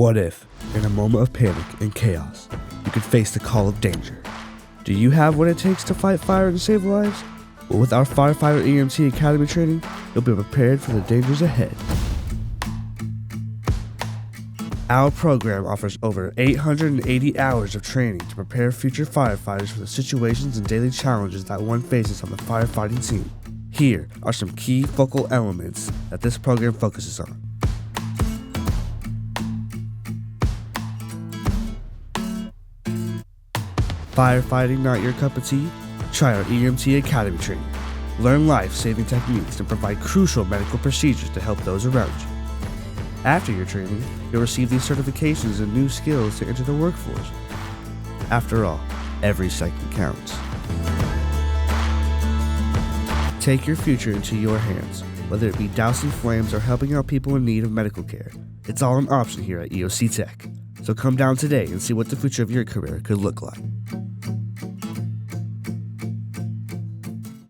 What if, in a moment of panic and chaos, you could face the call of danger? Do you have what it takes to fight fire and save lives? Well, with our Firefighter-EMT Academy training, you'll be prepared for the dangers ahead. Our program offers over 880 hours of training to prepare future firefighters for the situations and daily challenges that one faces on the firefighting team. Here are some key focal elements that this program focuses on. Firefighting not your cup of tea? Try our EMT Academy training. Learn life-saving techniques and provide crucial medical procedures to help those around you. After your training, you'll receive these certifications and new skills to enter the workforce. After all, every second counts. Take your future into your hands, whether it be dousing flames or helping out people in need of medical care. It's all an option here at EOC Tech. So come down today and see what the future of your career could look like.